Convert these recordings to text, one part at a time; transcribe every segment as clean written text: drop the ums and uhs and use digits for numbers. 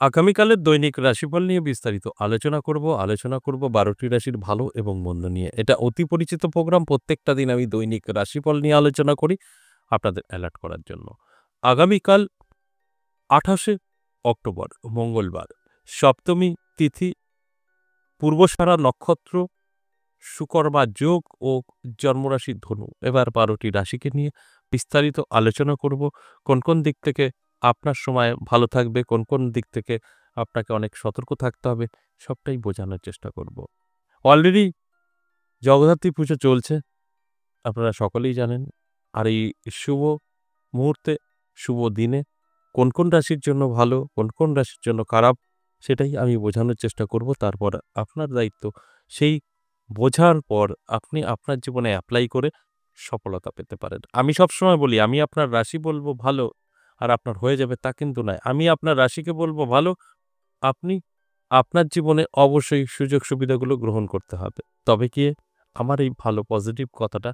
আগামীকালের দৈনিক রাশিফল নিয়ে বিস্তারিত আলোচনা করব ১২টি রাশির ভালো এবং মন্দ নিয়ে। এটা অতি পরিচিত প্রোগ্রাম। প্রত্যেকটা দিন আমি দৈনিক রাশিফল নিয়ে আলোচনা করি আপনাদের অ্যালার্ট করার জন্য। আগামীকাল ২৮শে অক্টোবর মঙ্গলবার, সপ্তমী তিথি, পূর্বসারা নক্ষত্র, সুকর্মা যোগ ও জন্মরাশি ধনু। এবার ১২টি রাশিকে নিয়ে বিস্তারিত আলোচনা করব। কোন কোন দিক থেকে আপনার সময় ভালো থাকবে, কোন কোন দিক থেকে আপনাকে অনেক সতর্ক থাকতে হবে, সবটাই বোঝানোর চেষ্টা করব। অলরেডি জগদ্ধাত্রী পুজো চলছে, আপনারা সকলেই জানেন। আর এই শুভ মুহূর্তে, শুভ দিনে কোন কোন রাশির জন্য ভালো, কোন কোন রাশির জন্য খারাপ, সেটাই আমি বোঝানোর চেষ্টা করব। তারপর আপনার দায়িত্ব সেই বোঝার পর আপনি আপনার জীবনে অ্যাপ্লাই করে সফলতা পেতে পারেন। আমি সবসময় বলি, আমি আপনার রাশি বলবো ভালো আর আপনার হয়ে যাবে তা কিন্তু নয়। আমি আপনার রাশিকে বলবো ভালো, আপনি আপনার জীবনে অবশ্যই সুযোগ সুবিধাগুলো গ্রহণ করতে হবে। তবে গিয়ে আমার এই ভালো পজিটিভ কথাটা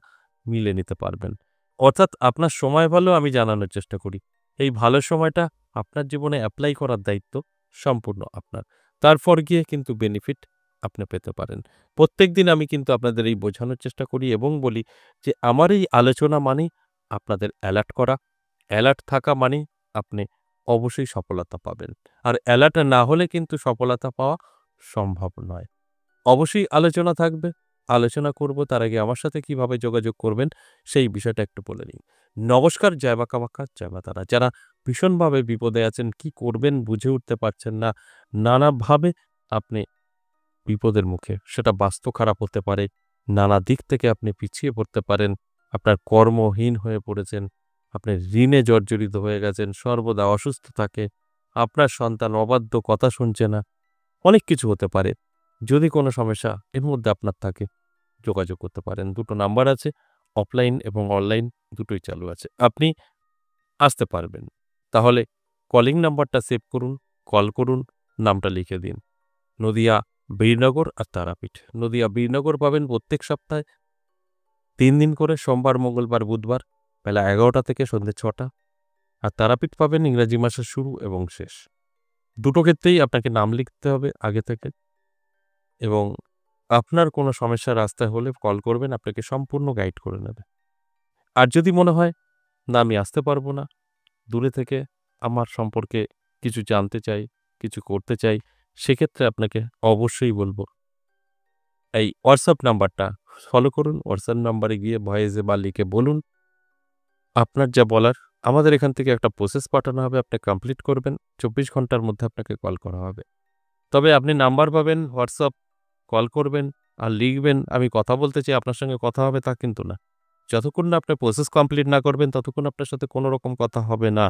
মিলে নিতে পারবেন। অর্থাৎ আপনার সময় ভালো আমি জানানোর চেষ্টা করি। এই ভালো সময়টা আপনার জীবনে অ্যাপ্লাই করার দায়িত্ব সম্পূর্ণ আপনার। তারপর গিয়ে কিন্তু বেনিফিট আপনি পেতে পারেন। প্রত্যেকদিন আমি কিন্তু আপনাদের এই বোঝানোর চেষ্টা করি এবং বলি যে আমার এই আলোচনা মানেই আপনাদের অ্যালার্ট করা। অ্যালার্ট থাকা মানে আপনি অবশ্যই সফলতা পাবেন। আর অ্যালার্ট না হলে কিন্তু সফলতা পাওয়া সম্ভব নয়। অবশ্যই আলোচনা থাকবে। আলোচনা করব, তার আগে আমার সাথে কিভাবে যোগাযোগ করবেন সেই বিষয়টা একটু বলে নিই। নমস্কার, জয় মা কামাখ্যা, জয় মা তারা। যারা ভীষণভাবে বিপদে আছেন, কি করবেন বুঝে উঠতে পারছেন না, নানাভাবে আপনি বিপদের মুখে, সেটা বাস্তু খারাপ হতে পারে, নানা দিক থেকে আপনি পিছিয়ে পড়তে পারেন, আপনার কর্মহীন হয়ে পড়েছেন, আপনি ঋণে জর্জরিত হয়ে গেছেন, সর্বদা অসুস্থ থাকে, আপনার সন্তান অবাধ্য, কথা শুনছে না, অনেক কিছু হতে পারে। যদি কোনো সমস্যা এর মধ্যে আপনার থাকে, যোগাযোগ করতে পারেন। দুটো নাম্বার আছে, অফলাইন এবং অনলাইন দুটোই চালু আছে। আপনি আসতে পারবেন। তাহলে কলিং নাম্বারটা সেভ করুন, কল করুন, নামটা লিখে দিন। নদিয়া, বীরনগর আর তারাপীঠ। নদিয়া, বীরনগর পাবেন প্রত্যেক সপ্তাহে ৩ দিন করে, সোমবার, মঙ্গলবার, বুধবার বেলা ১১টা থেকে সন্ধ্যে ৬টা। আর তারাপীঠ পাবেন ইংরাজি মাসের শুরু এবং শেষ। দুটো ক্ষেত্রেই আপনাকে নাম লিখতে হবে আগে থেকে এবং আপনার কোনো সমস্যা রাস্তায় হলে কল করবেন, আপনাকে সম্পূর্ণ গাইড করে নেবে। আর যদি মনে হয় না আমি আসতে পারবো না, দূরে থেকে আমার সম্পর্কে কিছু জানতে চাই, কিছু করতে চাই, সেক্ষেত্রে আপনাকে অবশ্যই বলবো এই হোয়াটসঅ্যাপ নাম্বারটা ফলো করুন। হোয়াটসঅ্যাপ নাম্বারে গিয়ে ভয়েসে বা লিখে বলুন আপনার যা বলার। আমাদের এখান থেকে একটা প্রসেস পাঠানো হবে, আপনি কমপ্লিট করবেন। ২৪ ঘন্টার মধ্যে আপনাকে কল করা হবে। তবে আপনি নাম্বার পাবেন, হোয়াটসঅ্যাপ কল করবেন আর লিখবেন আমি কথা বলতে চাই, আপনার সঙ্গে কথা হবে তা কিন্তু না। যতক্ষণ না আপনি প্রসেস কমপ্লিট না করবেন ততক্ষণ আপনার সাথে কোনো রকম কথা হবে না।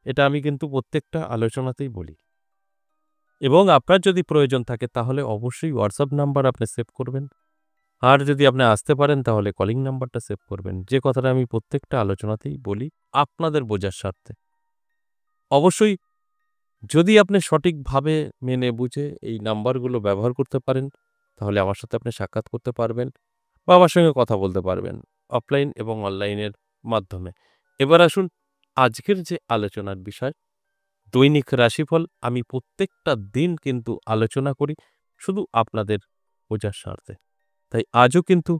এটা আমি কিন্তু প্রত্যেকটা আলোচনাতেই বলি। এবং আপনার যদি প্রয়োজন থাকে তাহলে অবশ্যই হোয়াটসঅ্যাপ নাম্বার আপনি সেভ করবেন। আর যদি আপনি আসতে পারেন তাহলে কলিং নাম্বারটা সেভ করবেন। যে কথাটা আমি প্রত্যেকটা আলোচনাতেই বলি আপনাদের বোঝার স্বার্থে। অবশ্যই যদি আপনি সঠিকভাবে মেনে বুঝে এই নাম্বারগুলো ব্যবহার করতে পারেন, তাহলে আমার সাথে আপনি সাক্ষাৎ করতে পারবেন বা আমার সঙ্গে কথা বলতে পারবেন অফলাইন এবং অনলাইনের মাধ্যমে। এবার আসুন আজকের যে আলোচনার বিষয়, দৈনিক রাশিফল। আমি প্রত্যেকটা দিন কিন্তু আলোচনা করি শুধু আপনাদের বোঝার স্বার্থে। তাই আজও কিন্তু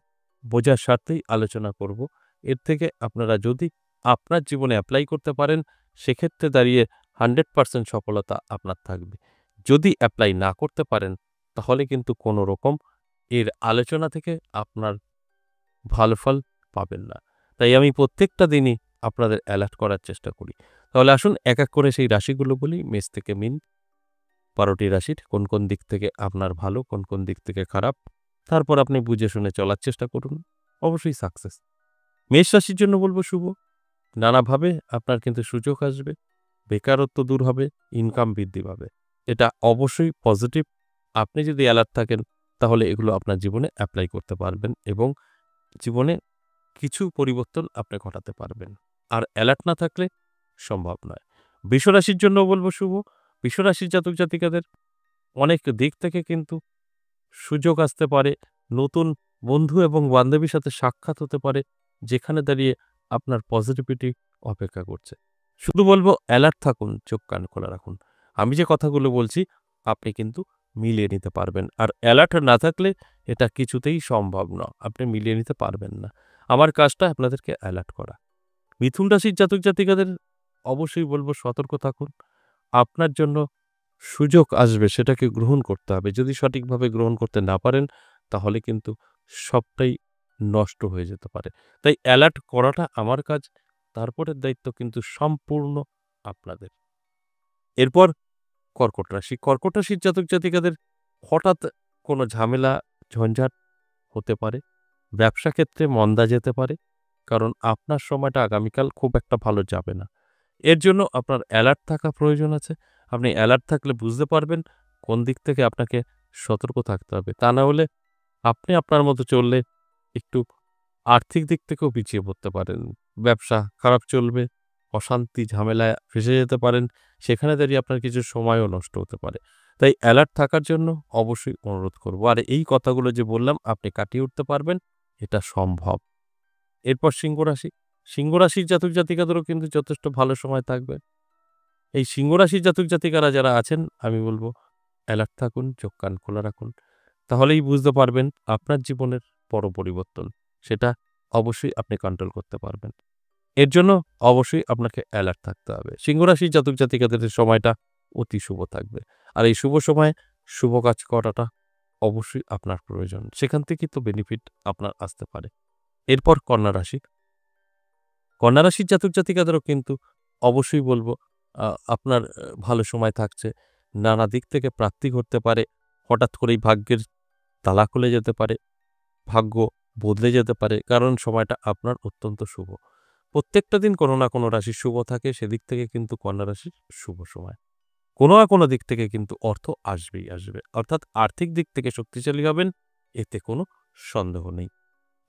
বোঝার স্বার্থেই আলোচনা করব। এর থেকে আপনারা যদি আপনার জীবনে অ্যাপ্লাই করতে পারেন, সেক্ষেত্রে দাঁড়িয়ে 100% সফলতা আপনার থাকবে। যদি অ্যাপ্লাই না করতে পারেন, তাহলে কিন্তু কোনো রকম এর আলোচনা থেকে আপনার ভালো ফল পাবেন না। তাই আমি প্রত্যেকটা দিনই আপনাদের অ্যালার্ট করার চেষ্টা করি। তাহলে আসুন এক এক করে সেই রাশিগুলো বলি। মেষ থেকে মীন, ১২টি রাশির কোন কোন দিক থেকে আপনার ভালো, কোন কোন দিক থেকে খারাপ। তারপর আপনি বুঝে শুনে চলার চেষ্টা করুন, অবশ্যই সাকসেস। মেষ রাশির জন্য বলব শুভ। নানাভাবে আপনার কিন্তু সুযোগ আসবে, বেকারত্ব দূর হবে, ইনকাম বৃদ্ধি পাবে। এটা অবশ্যই পজিটিভ। আপনি যদি অ্যালার্ট থাকেন তাহলে এগুলো আপনার জীবনে অ্যাপ্লাই করতে পারবেন এবং জীবনে কিছু পরিবর্তন আপনি ঘটাতে পারবেন। আর অ্যালার্ট না থাকলে সম্ভব নয়। বৃষরাশির জন্য বলব শুভ। বৃষরাশির জাতক জাতিকাদের অনেক দিক থেকে কিন্তু সুযোগ আসতে পারে, নতুন বন্ধু এবং বান্ধবীর সাথে সাক্ষাৎ হতে পারে, যেখানে দাঁড়িয়ে আপনার পজিটিভিটি অপেক্ষা করছে। শুধু বলবো অ্যালার্ট থাকুন, চোখ কান খোলা রাখুন। আমি যে কথাগুলো বলছি আপনি কিন্তু মিলিয়ে নিতে পারবেন। আর অ্যালার্ট না থাকলে এটা কিছুতেই সম্ভব না। আপনি মিলিয়ে নিতে পারবেন না। আমার কাজটা আপনাদেরকে অ্যালার্ট করা। মিথুন রাশির জাতক-জাতিকাদের অবশ্যই বলব সতর্ক থাকুন। আপনার জন্য সুযোগ আসবে সেটাকে গ্রহণ করতে হবে। যদি সঠিকভাবে গ্রহণ করতে না পারেন তাহলে কিন্তু সবটাই নষ্ট হয়ে যেতে পারে। তাই অ্যালার্ট করাটা আমার কাজ। তারপরের দায়িত্ব কিন্তু সম্পূর্ণ আপনাদের। এরপর কর্কট রাশি। কর্কট রাশির জাতক-জাতিকাদের হঠাৎ কোনো ঝামেলা, ঝঞ্ঝাট হতে পারে। ব্যবসা ক্ষেত্রে মন্দা যেতে পারে। কারণ আপনার সময়টা আগামীকাল খুব একটা ভালো যাবে না। এর জন্য আপনার অ্যালার্ট থাকা প্রয়োজন আছে। আপনি অ্যালার্ট থাকলে বুঝতে পারবেন কোন দিক থেকে আপনাকে সতর্ক থাকতে হবে। তা না হলে আপনি আপনার মতো চললে একটু আর্থিক দিক থেকেও পিছিয়ে পড়তে পারেন। ব্যবসা খারাপ চলবে, অশান্তি ঝামেলায় ফেঁসে যেতে পারেন। সেখানে দাঁড়িয়ে আপনার কিছু সময়ও নষ্ট হতে পারে। তাই অ্যালার্ট থাকার জন্য অবশ্যই অনুরোধ করব। আর এই কথাগুলো যে বললাম আপনি কাটিয়ে উঠতে পারবেন, এটা সম্ভব। এরপর সিংহ রাশি। সিংহ রাশির জাতক-জাতিকাদেরও কিন্তু যথেষ্ট ভালো সময় থাকবে। এই সিংহ রাশির জাতক-জাতিকারা যারা আছেন আমি বলব অ্যালার্ট থাকুন, চোখ কান খোলা রাখুন। তাহলেই বুঝতে পারবেন আপনার জীবনের বড় পরিবর্তন। সেটা অবশ্যই আপনি কন্ট্রোল করতে পারবেন। এর জন্য অবশ্যই আপনাকে অ্যালার্ট থাকতে হবে। সিংহ রাশির জাতক-জাতিকাদের সময়টা অতি শুভ থাকবে। আর এই শুভ সময়ে শুভ কাজ করাটা অবশ্যই আপনার প্রয়োজন। সেখান থেকেই তো বেনিফিট আপনার আসতে পারে। এরপর কন্যা রাশি। কন্যা রাশির জাতক-জাতিকাদেরও কিন্তু অবশ্যই বলব আপনার ভালো সময় থাকছে। নানা দিক থেকে প্রাপ্তি ঘটতে পারে। হঠাৎ করেই ভাগ্যের তালা খুলে যেতে পারে। ভাগ্য বদলে যেতে পারে। কারণ সময়টা আপনার অত্যন্ত শুভ। প্রত্যেকটা দিন কোনো না কোনো রাশির শুভ থাকে। সেদিক থেকে কিন্তু কন্যা রাশির শুভ সময়। কোনো না কোনো দিক থেকে কিন্তু অর্থ আসবেই আসবে। অর্থাৎ আর্থিক দিক থেকে শক্তিশালী হবেন, এতে কোনো সন্দেহ নেই।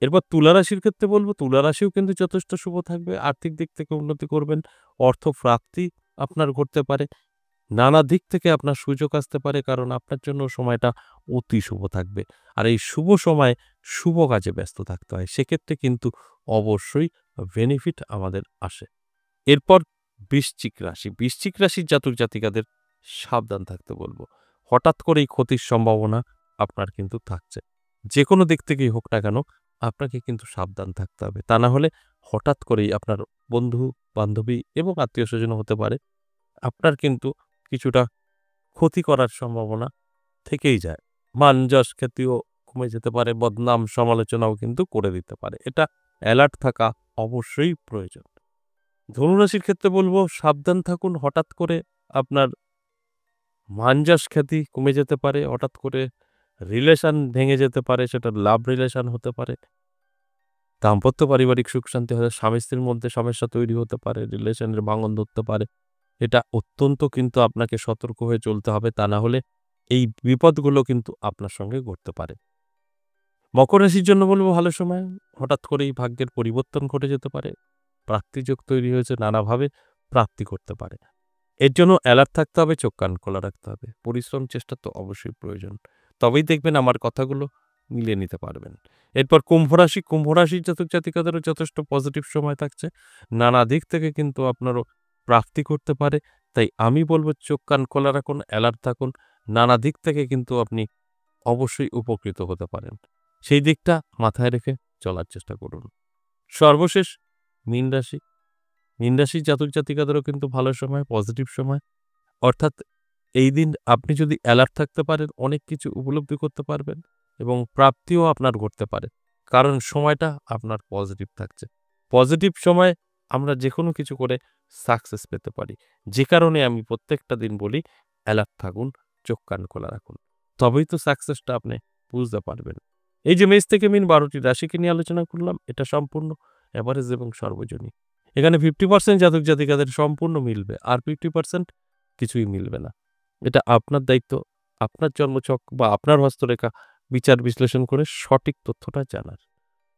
এরপর তুলা রাশির ক্ষেত্রে বলব, তুলা রাশিও কিন্তু যথেষ্ট শুভ থাকবে। আর্থিক দিক থেকে উন্নতি করবেন। অর্থ প্রাপ্তি আপনার ঘটতে পারে। নানা দিক থেকে আপনার সুযোগ আসতে পারে কারণ আপনার জন্য সময়টা অতি শুভ থাকবে। আর এই শুভ সময়ে শুভ কাজে ব্যস্ত থাকতে হয়। সেক্ষেত্রে কিন্তু অবশ্যই বেনিফিট আমাদের আসে। এরপর বৃশ্চিক রাশি। বৃশ্চিক রাশির জাতক-জাতিকাদের সাবধান থাকতে বলব। হঠাৎ করেই ক্ষতির সম্ভাবনা আপনার কিন্তু থাকছে। যেকোনো দিক থেকেই হোক না কেন আপনাকে কিন্তু সাবধান থাকতে হবে। তা না হলে হঠাৎ করেই আপনার বন্ধু-বান্ধবী এবং আত্মীয়স্বজনও হতে পারে। আপনার কিন্তু কিছুটা ক্ষতি করার সম্ভাবনা থেকেই যায়। মান-যশ খ্যাতিও কমে যেতে পারে, বদনাম সমালোচনাও কিন্তু করে দিতে পারে। এটা অ্যালার্ট থাকা অবশ্যই প্রয়োজন। ধনুরাশির ক্ষেত্রে বলব সাবধান থাকুন। হঠাৎ করে আপনার মান-যশ খ্যাতি কমে যেতে পারে। হঠাৎ করে রিলেশন ভেঙে যেতে পারে। সেটা লাভ রিলেশন হতে পারে। দাম্পত্য পারিবারিক সুখ-শান্তি হলে স্বামী-স্ত্রীর মধ্যে সমস্যা তৈরি হতে পারে। রিলেশনের ভাঙন ধরতে পারে। এটা অত্যন্ত কিন্তু আপনাকে সতর্ক হয়ে চলতে হবে। তা না হলে এই বিপদগুলো কিন্তু আপনার সঙ্গে ঘটতে পারে। মকর রাশির জন্য বলব ভালো সময়। হঠাৎ করেই ভাগ্যের পরিবর্তন ঘটে যেতে পারে। প্রাপ্তিযোগ তৈরি হয়েছে নানাভাবে প্রাপ্তি করতে পারে। এর জন্য অ্যালার্ট থাকতে হবে, চোখ কান খোলা রাখতে হবে। পরিশ্রম চেষ্টা তো অবশ্যই প্রয়োজন। তবেই দেখবেন আমার কথাগুলো মিলিয়ে নিতে পারবেন। এরপর কুম্ভ রাশি। কুম্ভ রাশির জাতক-জাতিকাদেরও যথেষ্ট পজিটিভ সময় থাকছে। নানা দিক থেকে কিন্তু আপনারও প্রাপ্তি করতে পারে। তাই আমি বলব চোখ কান খোলা রাখুন, অ্যালার্ট থাকুন। নানা দিক থেকে কিন্তু আপনি অবশ্যই উপকৃত হতে পারেন। সেই দিকটা মাথায় রেখে চলার চেষ্টা করুন। সর্বশেষ মীন রাশি। মীন রাশির জাতক-জাতিকাদেরও কিন্তু ভালো সময়, পজিটিভ সময়। অর্থাৎ এই দিন আপনি যদি অ্যালার্ট থাকতে পারেন, অনেক কিছু উপলব্ধি করতে পারবেন এবং প্রাপ্তিও আপনার ঘটতে পারে। কারণ সময়টা আপনার পজিটিভ থাকছে। পজিটিভ সময়ে আমরা যেকোনো কিছু করে সাকসেস পেতে পারি। যে কারণে আমি প্রত্যেকটা দিন বলি অ্যালার্ট থাকুন, চোখ কান খোলা রাখুন। তবেই তো সাকসেসটা আপনি বুঝতে পারবেন। এই যে মেষ থেকে মীন ১২টি রাশিকে নিয়ে আলোচনা করলাম, এটা সম্পূর্ণ এভারেজ এবং সর্বজনীন। এখানে 50% জাতক-জাতিকাদের সম্পূর্ণ মিলবে। আর 50% কিছুই মিলবে না। এটা আপনার দায়িত্ব, আপনার জন্মছক বা আপনার হস্তরেখা বিচার বিশ্লেষণ করে সঠিক তথ্যটা জানার।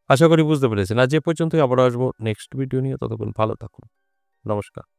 আশা করি বুঝতে পেরেছেন। আজ এ পর্যন্তই, আবারও আসবো নেক্সট ভিডিও নিয়ে। ততক্ষণ ভালো থাকুন। নমস্কার।